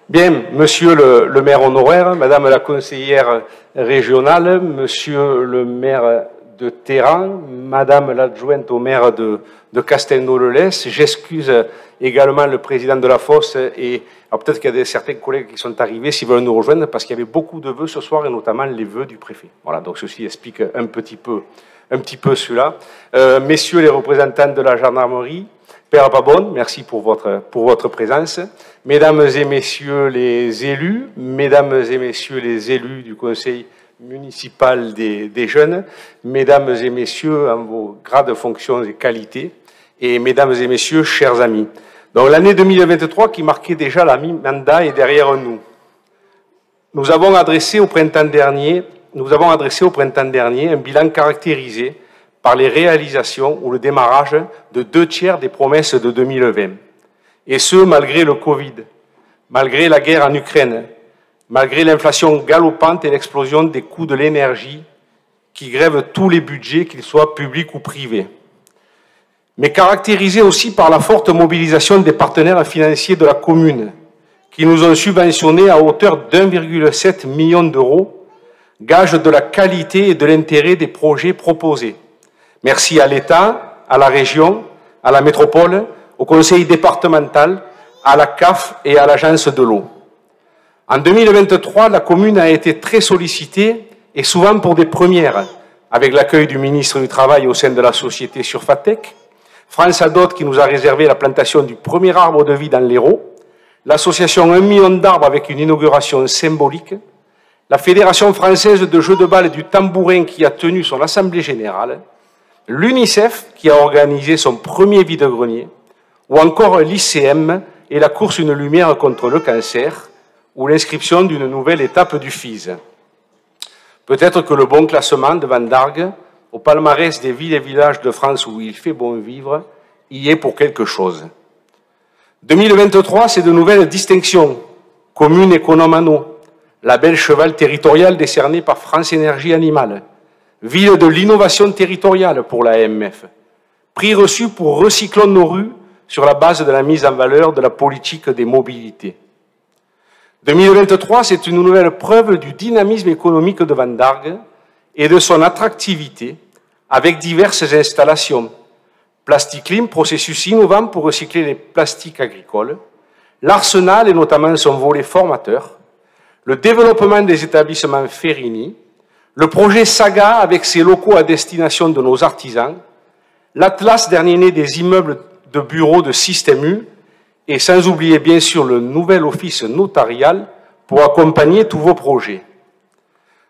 Bien, monsieur le maire honoraire, madame la conseillère régionale, monsieur le maire de Téhéran, madame l'adjointe au maire de Castelnau-le-Lez, j'excuse également le président de la Fosse et peut-être qu'il y a certains collègues qui sont arrivés s'ils veulent nous rejoindre parce qu'il y avait beaucoup de vœux ce soir et notamment les vœux du préfet. Voilà, donc ceci explique un petit peu cela. Messieurs les représentants de la gendarmerie, Père Babonne, merci pour votre présence. Mesdames et messieurs les élus, mesdames et messieurs les élus du conseil municipal des jeunes, mesdames et messieurs en vos grades, fonctions et qualités, et mesdames et messieurs, chers amis. Donc l'année 2023 qui marquait déjà la mi-mandat est derrière nous. Nous avons adressé au printemps dernier un bilan caractérisé par les réalisations ou le démarrage de 2/3 des promesses de 2020. Et ce, malgré le Covid, malgré la guerre en Ukraine, malgré l'inflation galopante et l'explosion des coûts de l'énergie qui grèvent tous les budgets, qu'ils soient publics ou privés. Mais caractérisé aussi par la forte mobilisation des partenaires financiers de la commune, qui nous ont subventionnés à hauteur d'1,7 million d'euros, gage de la qualité et de l'intérêt des projets proposés. Merci à l'État, à la région, à la métropole, au conseil départemental, à la CAF et à l'agence de l'eau. En 2023, la commune a été très sollicitée et souvent pour des premières, avec l'accueil du ministre du Travail au sein de la société Surfatec, France Adot qui nous a réservé la plantation du premier arbre de vie dans l'Hérault, l'association 1 million d'arbres avec une inauguration symbolique, la Fédération française de jeux de balle et du tambourin qui a tenu son assemblée générale, l'UNICEF qui a organisé son premier vide-grenier, ou encore l'ICM et la course Une lumière contre le cancer, ou l'inscription d'une nouvelle étape du FIS. Peut-être que le bon classement de Van Dargues, au palmarès des villes et villages de France où il fait bon vivre, y est pour quelque chose. 2023, c'est de nouvelles distinctions. Commune Économano, label cheval territorial décerné par France Énergie Animale, ville de l'innovation territoriale pour la AMF, prix reçu pour Recyclons nos rues sur la base de la mise en valeur de la politique des mobilités. 2023, c'est une nouvelle preuve du dynamisme économique de Van Dargues et de son attractivité avec diverses installations. Plasticlim, processus innovant pour recycler les plastiques agricoles, l'Arsenal et notamment son volet formateur, le développement des établissements Ferrini, le projet Saga avec ses locaux à destination de nos artisans, l'Atlas dernier né des immeubles de bureaux de Système U et sans oublier bien sûr le nouvel office notarial pour accompagner tous vos projets.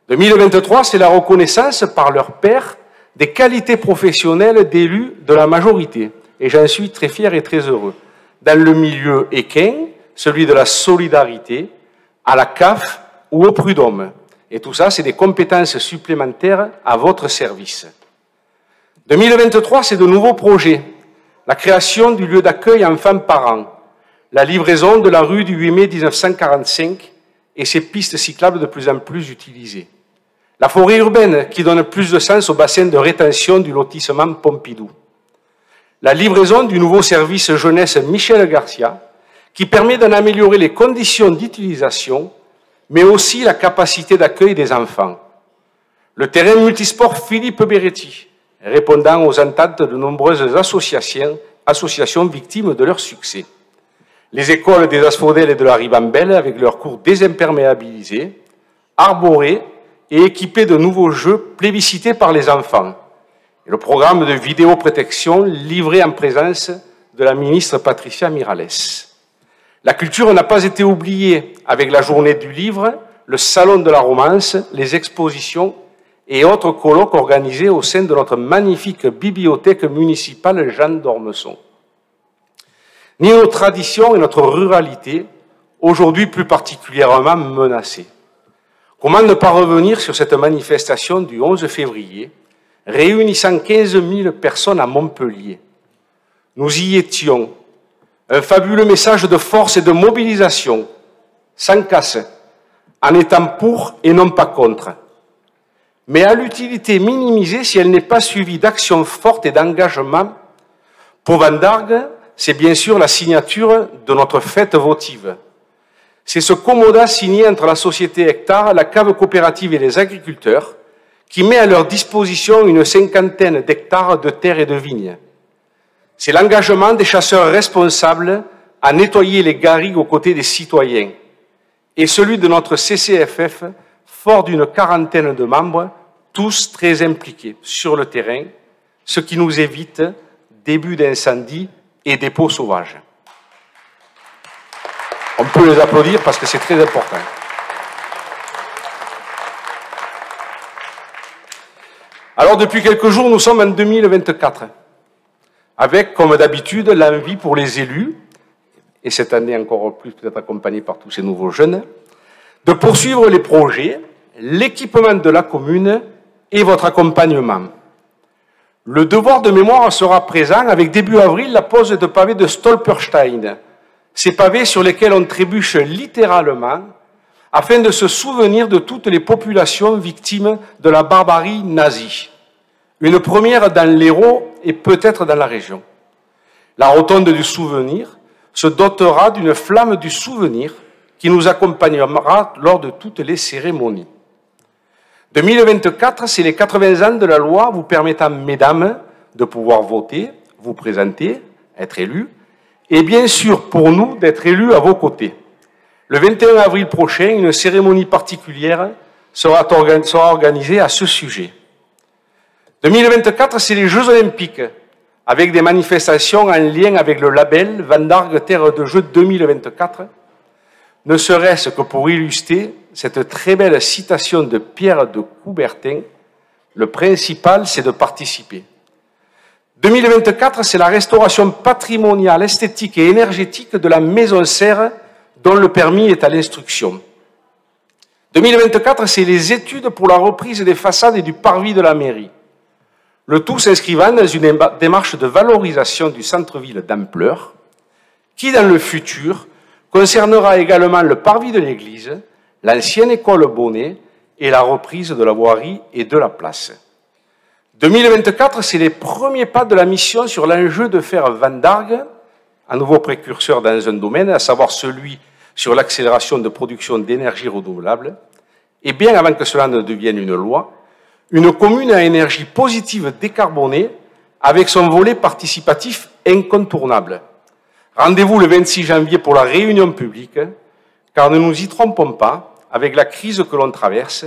2023, c'est la reconnaissance par leurs pairs des qualités professionnelles d'élus de la majorité. Et j'en suis très fier et très heureux. Dans le milieu équin, celui de la solidarité, à la CAF ou au prud'homme. Et tout ça, c'est des compétences supplémentaires à votre service. 2023, c'est de nouveaux projets. La création du lieu d'accueil enfants-parents, la livraison de la rue du 8 mai 1945 et ses pistes cyclables de plus en plus utilisées. La forêt urbaine qui donne plus de sens au bassin de rétention du lotissement Pompidou. La livraison du nouveau service jeunesse Michel Garcia qui permet d'en améliorer les conditions d'utilisation mais aussi la capacité d'accueil des enfants. Le terrain multisport Philippe Beretti, répondant aux attentes de nombreuses associations victimes de leur succès. Les écoles des Asphodèles et de la Ribambelle avec leurs cours désimperméabilisés, arborés et équipés de nouveaux jeux plébiscités par les enfants. Et le programme de vidéoprotection livré en présence de la ministre Patricia Miralles. La culture n'a pas été oubliée avec la journée du livre, le salon de la romance, les expositions et autres colloques organisés au sein de notre magnifique bibliothèque municipale Jean d'Ormesson. Ni nos traditions et notre ruralité, aujourd'hui plus particulièrement menacées. Comment ne pas revenir sur cette manifestation du 11 février, réunissant 15 000 personnes à Montpellier? Nous y étions. Un fabuleux message de force et de mobilisation, sans casse, en étant pour et non pas contre. Mais à l'utilité minimisée si elle n'est pas suivie d'actions fortes et d'engagement. Pour Van Dargues, c'est bien sûr la signature de notre fête votive. C'est ce commodat signé entre la société Hectare, la cave coopérative et les agriculteurs qui met à leur disposition une 50aine d'hectares de terres et de vignes. C'est l'engagement des chasseurs responsables à nettoyer les garrigues aux côtés des citoyens et celui de notre CCFF, fort d'une 40aine de membres, tous très impliqués sur le terrain, ce qui nous évite début d'incendie et dépôts sauvages. On peut les applaudir parce que c'est très important. Alors, depuis quelques jours, nous sommes en 2024, avec, comme d'habitude, l'envie pour les élus, et cette année encore plus peut-être accompagnés par tous ces nouveaux jeunes, de poursuivre les projets, l'équipement de la commune et votre accompagnement. Le devoir de mémoire sera présent avec début avril la pose de pavés de Stolperstein, ces pavés sur lesquels on trébuche littéralement afin de se souvenir de toutes les populations victimes de la barbarie nazie. Une première dans l'Hérault et peut-être dans la région. La rotonde du souvenir se dotera d'une flamme du souvenir qui nous accompagnera lors de toutes les cérémonies. 2024, c'est les 80 ans de la loi vous permettant, mesdames, de pouvoir voter, vous présenter, être élus, et bien sûr pour nous d'être élus à vos côtés. Le 21 avril prochain, une cérémonie particulière sera organisée à ce sujet. 2024, c'est les Jeux Olympiques, avec des manifestations en lien avec le label Vandargue Terre de Jeux 2024, ne serait-ce que pour illustrer cette très belle citation de Pierre de Coubertin, le principal, c'est de participer. 2024, c'est la restauration patrimoniale, esthétique et énergétique de la Maison Serre, dont le permis est à l'instruction. 2024, c'est les études pour la reprise des façades et du parvis de la mairie. Le tout s'inscrivant dans une démarche de valorisation du centre-ville d'ampleur, qui, dans le futur, concernera également le parvis de l'église, l'ancienne école Bonnet et la reprise de la voirie et de la place. 2024, c'est les premiers pas de la mission sur l'enjeu de faire Vandargue, un nouveau précurseur dans un domaine, à savoir celui sur l'accélération de production d'énergie renouvelable, et bien avant que cela ne devienne une loi, une commune à énergie positive décarbonée avec son volet participatif incontournable. Rendez-vous le 26 janvier pour la réunion publique, car ne nous y trompons pas, avec la crise que l'on traverse,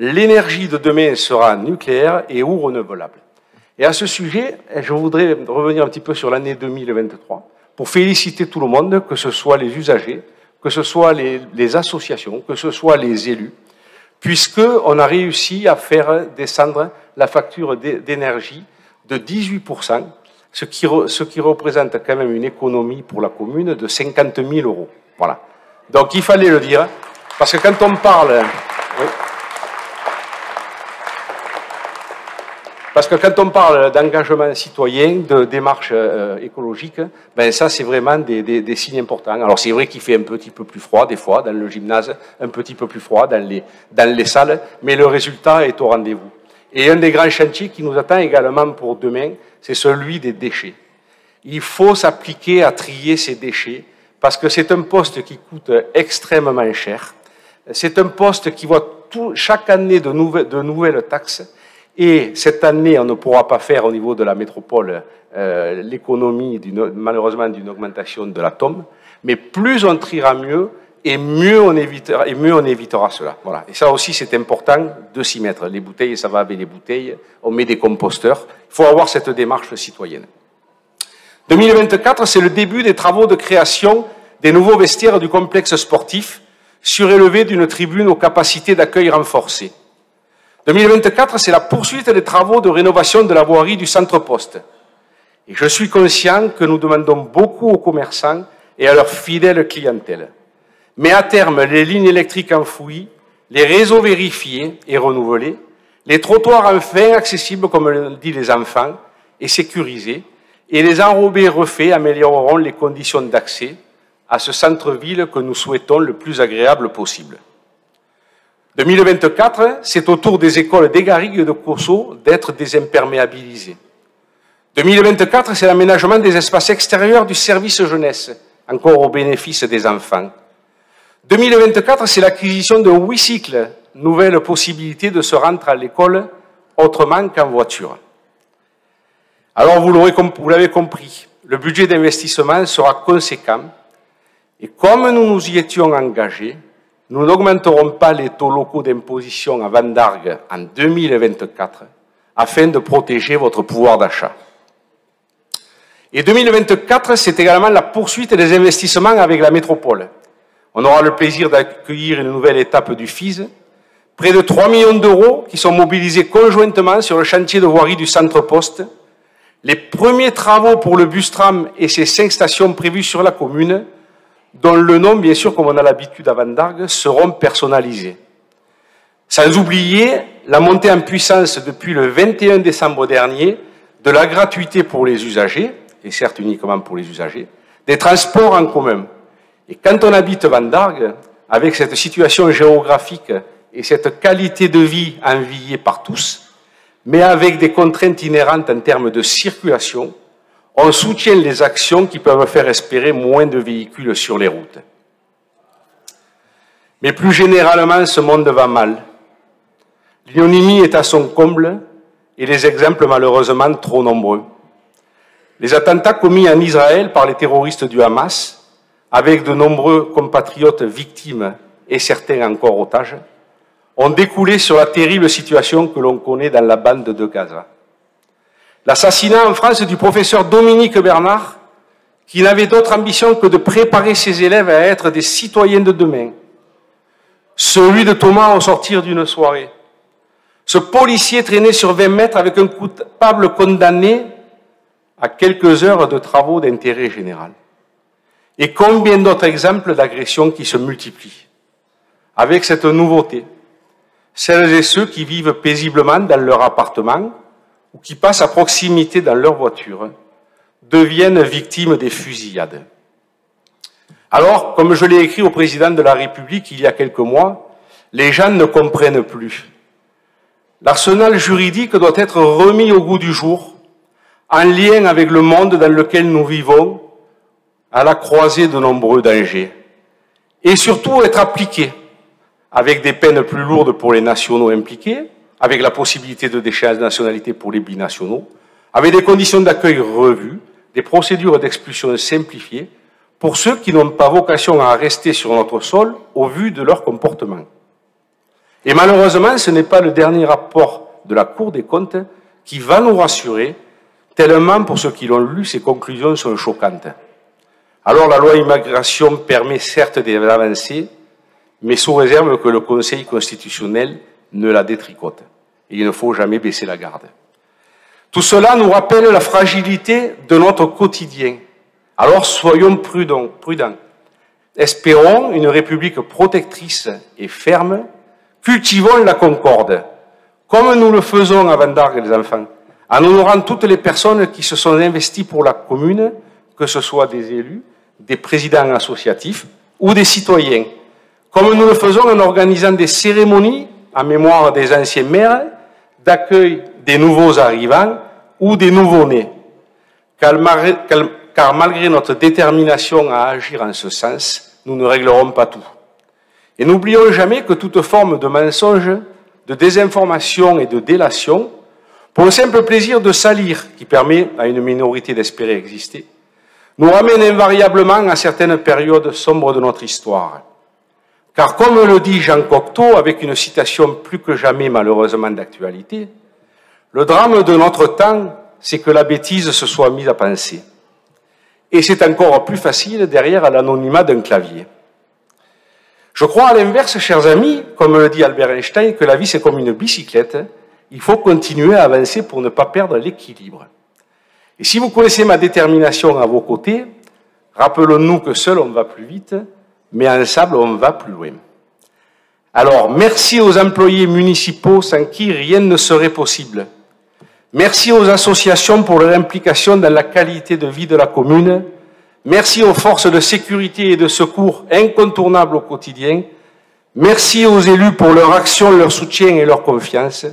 l'énergie de demain sera nucléaire et ou renouvelable. Et à ce sujet, je voudrais revenir un petit peu sur l'année 2023 pour féliciter tout le monde, que ce soit les usagers, que ce soit les associations, que ce soit les élus, puisqu'on a réussi à faire descendre la facture d'énergie de 18%, ce qui représente quand même une économie pour la commune de 50 000 €. Voilà. Donc il fallait le dire, parce que quand on parle... Oui. Parce que quand on parle d'engagement citoyen, de démarche écologique, ben ça c'est vraiment des signes importants. Alors c'est vrai qu'il fait un petit peu plus froid des fois dans le gymnase, un petit peu plus froid dans les salles, mais le résultat est au rendez-vous. Et un des grands chantiers qui nous attend également pour demain, c'est celui des déchets. Il faut s'appliquer à trier ces déchets parce que c'est un poste qui coûte extrêmement cher. C'est un poste qui voit chaque année de nouvelles taxes. Et cette année, on ne pourra pas faire au niveau de la métropole l'économie, malheureusement, d'une augmentation de l'atome. Mais plus on triera mieux, et mieux on évitera cela. Voilà. Et ça aussi, c'est important de s'y mettre. Les bouteilles, ça va avec les bouteilles. On met des composteurs. Il faut avoir cette démarche citoyenne. 2024, c'est le début des travaux de création des nouveaux vestiaires du complexe sportif, surélevé d'une tribune aux capacités d'accueil renforcées. 2024, c'est la poursuite des travaux de rénovation de la voirie du centre-poste. Et je suis conscient que nous demandons beaucoup aux commerçants et à leur fidèle clientèle. Mais à terme, les lignes électriques enfouies, les réseaux vérifiés et renouvelés, les trottoirs enfin accessibles, comme le disent les enfants, et sécurisés, et les enrobés refaits amélioreront les conditions d'accès à ce centre-ville que nous souhaitons le plus agréable possible. 2024, c'est au tour des écoles des Garrigues et de Cossot d'être désimperméabilisées. 2024, c'est l'aménagement des espaces extérieurs du service jeunesse, encore au bénéfice des enfants. 2024, c'est l'acquisition d'un WeCycle, nouvelle possibilité de se rendre à l'école autrement qu'en voiture. Alors, vous l'avez compris, le budget d'investissement sera conséquent et comme nous nous y étions engagés, nous n'augmenterons pas les taux locaux d'imposition à Vendargues en 2024 afin de protéger votre pouvoir d'achat. Et 2024, c'est également la poursuite des investissements avec la métropole. On aura le plaisir d'accueillir une nouvelle étape du FIS, près de 3 millions d'euros qui sont mobilisés conjointement sur le chantier de voirie du centre-poste. Les premiers travaux pour le bus-tram et ses 5 stations prévues sur la commune, dont le nom, bien sûr, comme on a l'habitude à Vendargues, seront personnalisés. Sans oublier la montée en puissance depuis le 21 décembre dernier de la gratuité pour les usagers, et certes uniquement pour les usagers, des transports en commun. Et quand on habite Vendargues, avec cette situation géographique et cette qualité de vie enviée par tous, mais avec des contraintes inhérentes en termes de circulation, on soutient les actions qui peuvent faire espérer moins de véhicules sur les routes. Mais plus généralement, ce monde va mal. L'ignominie est à son comble et les exemples malheureusement trop nombreux. Les attentats commis en Israël par les terroristes du Hamas, avec de nombreux compatriotes victimes et certains encore otages, ont découlé sur la terrible situation que l'on connaît dans la bande de Gaza. L'assassinat en France du professeur Dominique Bernard, qui n'avait d'autre ambition que de préparer ses élèves à être des citoyens de demain. Celui de Thomas au sortir d'une soirée. Ce policier traîné sur 20 mètres avec un coupable condamné à quelques heures de travaux d'intérêt général. Et combien d'autres exemples d'agressions qui se multiplient. Avec cette nouveauté, celles et ceux qui vivent paisiblement dans leur appartement ou qui passent à proximité dans leur voiture deviennent victimes des fusillades. Alors, comme je l'ai écrit au président de la République il y a quelques mois, les gens ne comprennent plus. L'arsenal juridique doit être remis au goût du jour, en lien avec le monde dans lequel nous vivons, à la croisée de nombreux dangers, et surtout être appliqué, avec des peines plus lourdes pour les nationaux impliqués, avec la possibilité de déchéance de nationalité pour les binationaux, avec des conditions d'accueil revues, des procédures d'expulsion simplifiées, pour ceux qui n'ont pas vocation à rester sur notre sol au vu de leur comportement. Et malheureusement, ce n'est pas le dernier rapport de la Cour des comptes qui va nous rassurer, tellement pour ceux qui l'ont lu, ces conclusions sont choquantes. Alors la loi immigration permet certes des avancées, mais sous réserve que le Conseil constitutionnel ne la détricote. Et il ne faut jamais baisser la garde. Tout cela nous rappelle la fragilité de notre quotidien. Alors soyons prudents. Espérons une République protectrice et ferme. Cultivons la concorde, comme nous le faisons à Vendargues, les enfants, en honorant toutes les personnes qui se sont investies pour la commune, que ce soit des élus, des présidents associatifs ou des citoyens, comme nous le faisons en organisant des cérémonies en mémoire des anciens maires, d'accueil des nouveaux arrivants ou des nouveaux-nés. Car malgré notre détermination à agir en ce sens, nous ne réglerons pas tout. Et n'oublions jamais que toute forme de mensonge, de désinformation et de délation, pour le simple plaisir de salir, qui permet à une minorité d'espérer exister, nous ramène invariablement à certaines périodes sombres de notre histoire. Car comme le dit Jean Cocteau, avec une citation plus que jamais malheureusement d'actualité, le drame de notre temps, c'est que la bêtise se soit mise à penser. Et c'est encore plus facile derrière l'anonymat d'un clavier. Je crois à l'inverse, chers amis, comme le dit Albert Einstein, que la vie c'est comme une bicyclette, il faut continuer à avancer pour ne pas perdre l'équilibre. Et si vous connaissez ma détermination à vos côtés, rappelons-nous que seul on va plus vite, mais ensemble on va plus loin. Alors, merci aux employés municipaux sans qui rien ne serait possible. Merci aux associations pour leur implication dans la qualité de vie de la commune. Merci aux forces de sécurité et de secours incontournables au quotidien. Merci aux élus pour leur action, leur soutien et leur confiance.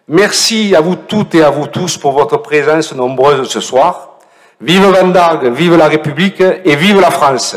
Merci à vous toutes et à vous tous pour votre présence nombreuse ce soir. Vive Vendargues, vive la République et vive la France.